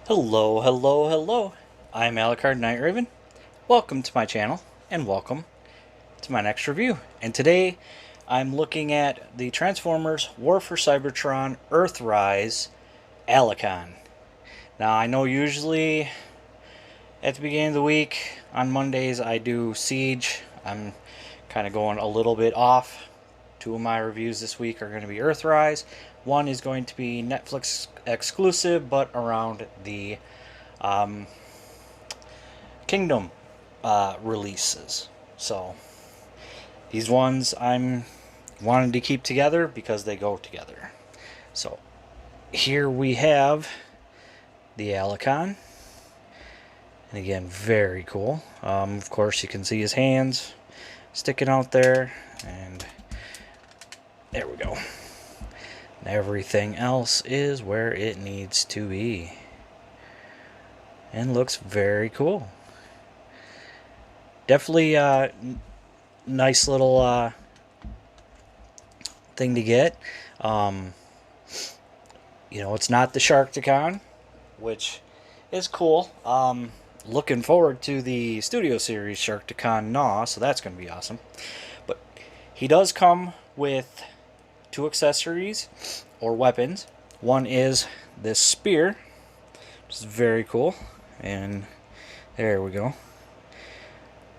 Hello, hello, hello. I'm Alicard Night Raven. Welcome to my channel, and welcome to my next review. And today, I'm looking at the Transformers War for Cybertron Earthrise Alicon. Now, I know usually at the beginning of the week, on Mondays, I do Siege. I'm kind of going a little bit off. Two of my reviews this week are going to be Earthrise. One is going to be Netflix exclusive, but around the Kingdom releases. So these ones I'm wanting to keep together because they go together. So here we have the Alicon. And again, very cool. Of course, you can see his hands sticking out there. And there we go. And everything else is where it needs to be. And looks very cool. Definitely a nice little thing to get. You know, it's not the Sharkticon, which is cool. Looking forward to the Studio Series Sharkticon Gnaw, so that's going to be awesome. But he does come with two accessories or weapons. One is this spear, which is very cool, and there we go.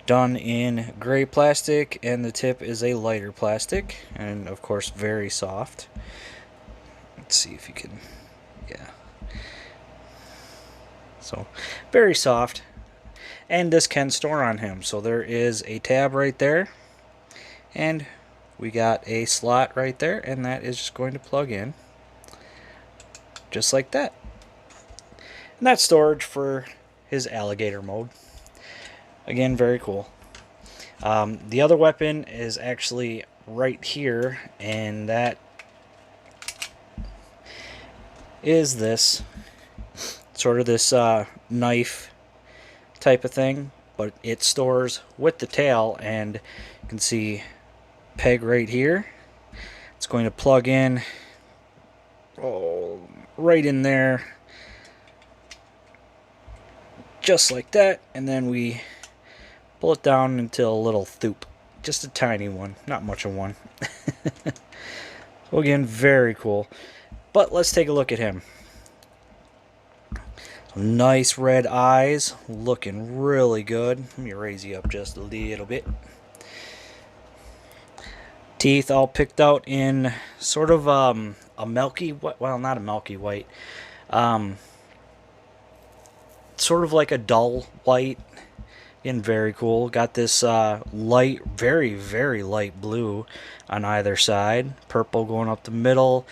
Done in gray plastic, and the tip is a lighter plastic, and of course very soft. Let's see if you can, yeah. So very soft, and this can store on him. So there is a tab right there, and we got a slot right there, and that is just going to plug in just like that. And that's storage for his alligator mode. Again, very cool. The other weapon is actually right here, and that is this sort of this knife type of thing, but it stores with the tail, and you can see peg right here. It's going to plug in right in there, just like that, and then we pull it down until a little thoop, just a tiny one, not much of one. So again, very cool. But let's take a look at him. Nice red eyes, looking really good. Let me raise you up just a little bit. Teeth all picked out in sort of a milky white, well, not a milky white, sort of like a dull white. Again, very cool. Got this light, very, very light blue on either side. Purple going up the middle.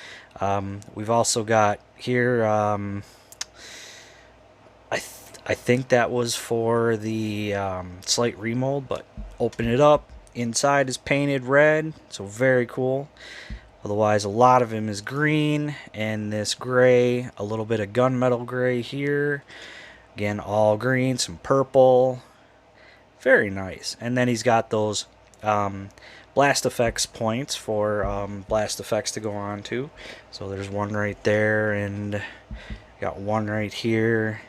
We've also got here, I think that was for the slight remold, but open it up. Inside is painted red, so very cool. Otherwise, a lot of him is green, and this gray, a little bit of gunmetal gray here. Again, all green, some purple. Very nice. And then he's got those blast effects points for blast effects to go on to. So there's one right there, and got one right here.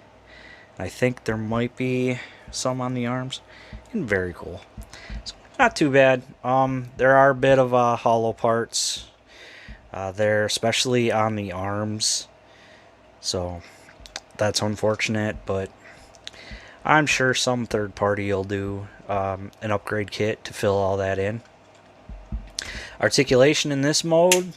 I think there might be some on the arms. And very cool. So not too bad. There are a bit of hollow parts there, especially on the arms. So that's unfortunate, but I'm sure some third party will do an upgrade kit to fill all that in. Articulation in this mode,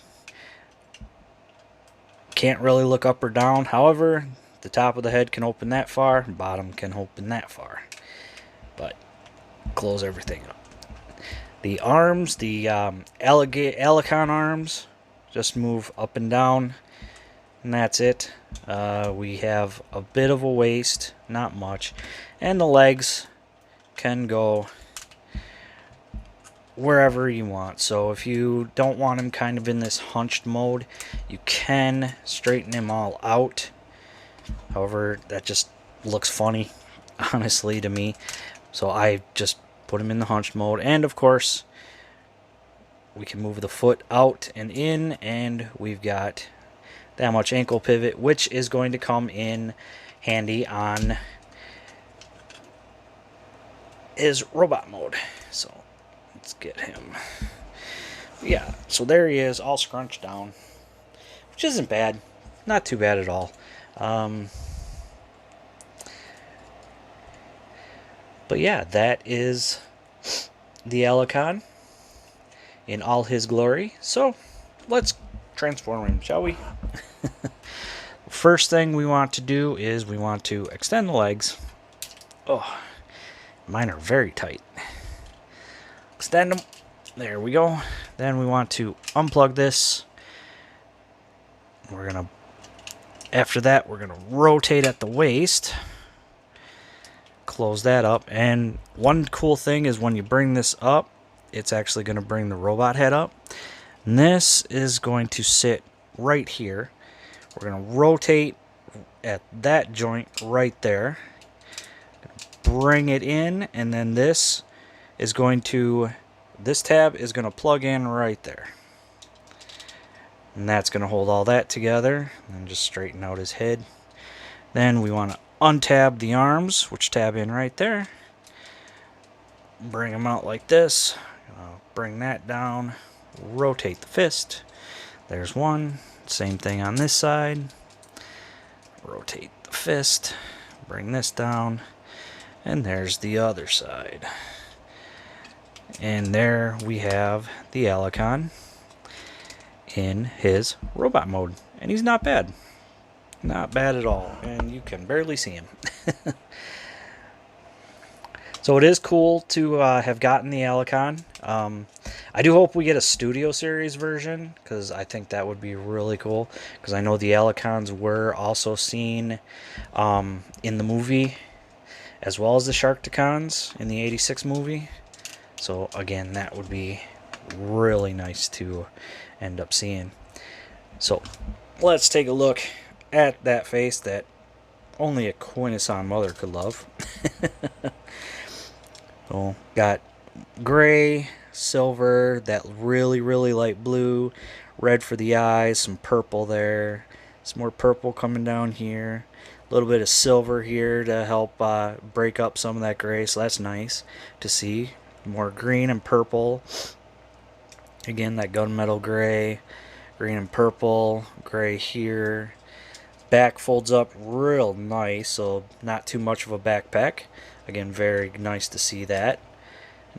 can't really look up or down. However, the top of the head can open that far, bottom can open that far. But close everything up. The arms, the Alicon arms, just move up and down, and that's it. We have a bit of a waist, not much, and the legs can go wherever you want. So if you don't want him kind of in this hunched mode, you can straighten him all out. However, that just looks funny, honestly, to me. So I just put him in the hunched mode, and of course we can move the foot out and in, and we've got that much ankle pivot, which is going to come in handy on his robot mode. So let's get him. Yeah, so there he is, all scrunched down, which isn't bad. Not too bad at all. But yeah, that is the Alicon in all his glory. So let's transform him, shall we? First thing we want to do is we want to extend the legs. Oh, mine are very tight. Extend them. There we go. Then we want to unplug this. After that, we're gonna rotate at the waist. Close that up. And one cool thing is when you bring this up, it's actually gonna bring the robot head up. And this is going to sit right here. We're gonna rotate at that joint right there. Bring it in, and then this tab is going to plug in right there. And that's going to hold all that together. And just straighten out his head. Then we want to untab the arms, which tab in right there. Bring them out like this. Bring that down. Rotate the fist. There's one. Same thing on this side. Rotate the fist. Bring this down. And there's the other side. And there we have the Alicon in his robot mode. And he's not bad. Not bad at all. And you can barely see him. So it is cool to have gotten the Alicon. I do hope we get a Studio Series version, because I think that would be really cool. Because I know the Alicons were also seen in the movie, as well as the Sharkticons in the '86 movie. So again, that would be really nice to end up seeing. So let's take a look at that face that only a Quintesson mother could love. So got gray, silver, that really light blue, red for the eyes, some purple there, some more purple coming down here, a little bit of silver here to help break up some of that gray, so that's nice to see. More green and purple. Again, that gunmetal gray, green and purple, gray here. Back folds up real nice, so not too much of a backpack. Again, very nice to see that.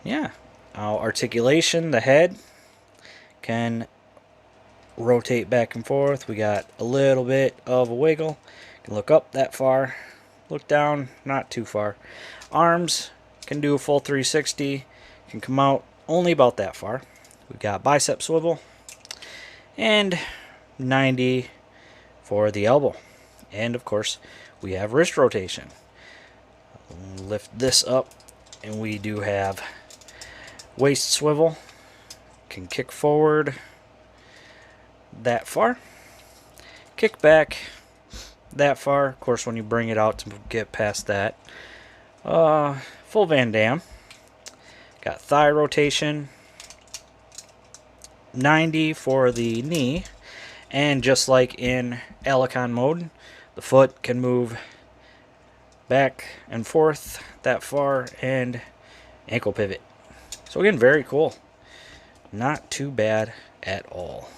Yeah, articulation, the head can rotate back and forth. We got a little bit of a wiggle. You can look up that far, look down, not too far. Arms can do a full 360, can come out only about that far. We've got bicep swivel and 90 for the elbow. And of course, we have wrist rotation. Lift this up, and we do have waist swivel. Can kick forward that far, kick back that far. Of course, when you bring it out to get past that, full Van Damme. Got thigh rotation, 90 for the knee, and just like in Alicon mode, the foot can move back and forth that far, and ankle pivot. So again, very cool. Not too bad at all.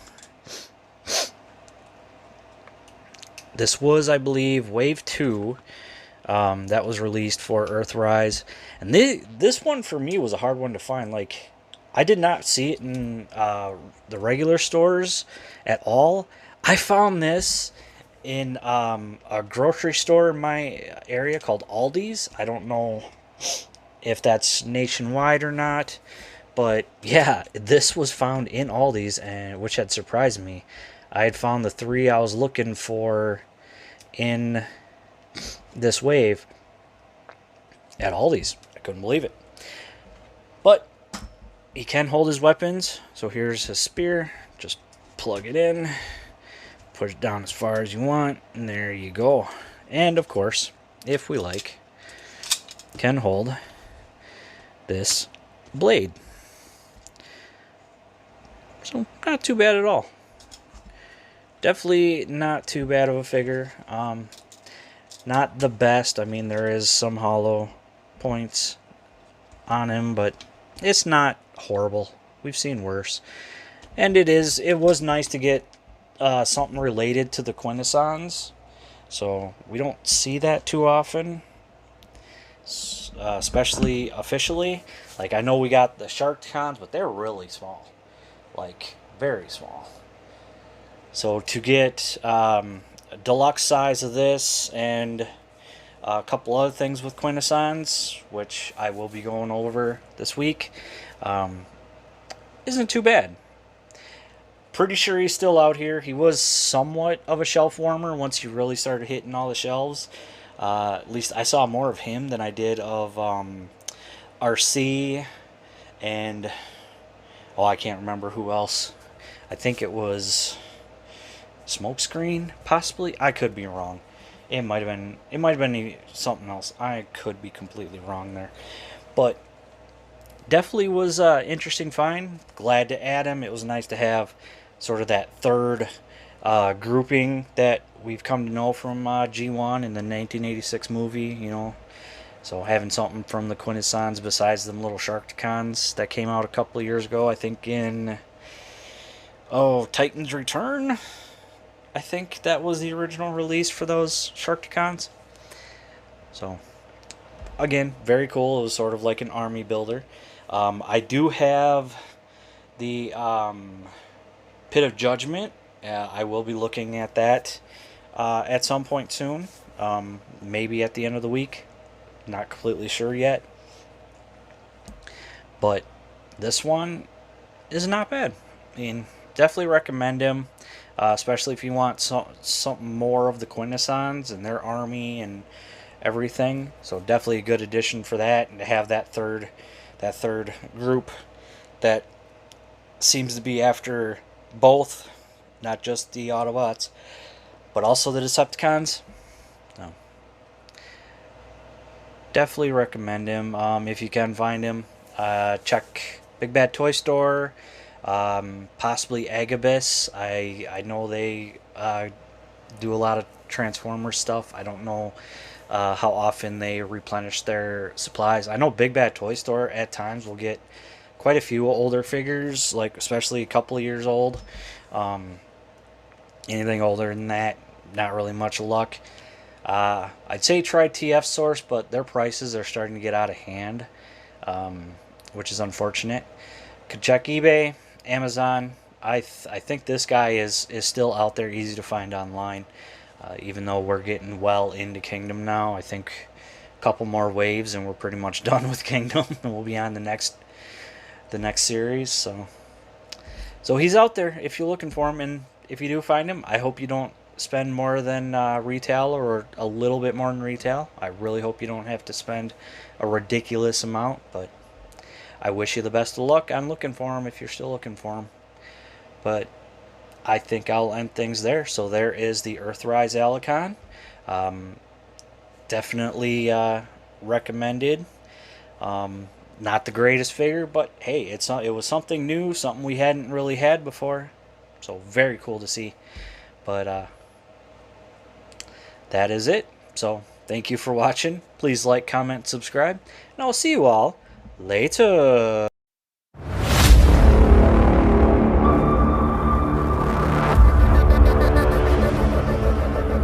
This was, I believe, Wave 2 that was released for Earthrise. And this one for me was a hard one to find. Like, I did not see it in the regular stores at all. I found this in a grocery store in my area called Aldi's. I don't know if that's nationwide or not, but yeah, this was found in Aldi's, and which had surprised me. I had found the 3 I was looking for in this wave at Aldi's. I couldn't believe it. But he can hold his weapons. So here's his spear. Just plug it in, push it down as far as you want, and there you go. And of course, if we like, can hold this blade. So not too bad at all. Definitely not too bad of a figure. Not the best. I mean, there is some hollow points on him, but it's not horrible. We've seen worse. And it was nice to get something related to the Quintessons. So we don't see that too often, especially officially. Like, I know we got the Sharkticons, but they're really small. Like, very small. So to get a deluxe size of this and a couple other things with Quintessons, which I will be going over this week, isn't too bad. Pretty sure he's still out here. He was somewhat of a shelf warmer once you really started hitting all the shelves. At least I saw more of him than I did of RC and I can't remember who else. I think it was Smokescreen, possibly. I could be wrong. It might have been something else. I could be completely wrong there, but definitely was an interesting find. Glad to add him. It was nice to have sort of that third grouping that we've come to know from G1 in the 1986 movie, you know. So having something from the Quintessons besides them little Sharkticons that came out a couple of years ago, I think in Titan's Return. I think that was the original release for those Sharkticons. So again, very cool. It was sort of like an army builder. I do have the Pit of Judgment. I will be looking at that at some point soon. Maybe at the end of the week. Not completely sure yet. But this one is not bad. I mean, definitely recommend him. Especially if you want something more of the Quintessons and their army and everything. So definitely a good addition for that. And to have that third group that seems to be after both, not just the Autobots, but also the Decepticons. No. Definitely recommend him. If you can find him, check Big Bad Toy Store, possibly Agabus. I know they do a lot of Transformers stuff. I don't know how often they replenish their supplies. I know Big Bad Toy Store at times will get quite a few older figures, like especially a couple of years old. Anything older than that, not really much luck. I'd say try TF Source, but their prices are starting to get out of hand, which is unfortunate. Could check eBay, Amazon. I think this guy is still out there, easy to find online. Even though we're getting well into Kingdom now, I think a couple more waves and we're pretty much done with Kingdom, and we'll be on the next series. So he's out there if you're looking for him, and if you do find him, I hope you don't spend more than retail or a little bit more than retail. I really hope you don't have to spend a ridiculous amount, but I wish you the best of luck on looking for him if you're still looking for him. But I think I'll end things there. So there is the Earthrise Alicon. Definitely recommended. Not the greatest figure, but hey, it was something new, something we hadn't really had before. So very cool to see. But that is it. So thank you for watching. Please like, comment, subscribe, and I'll see you all later.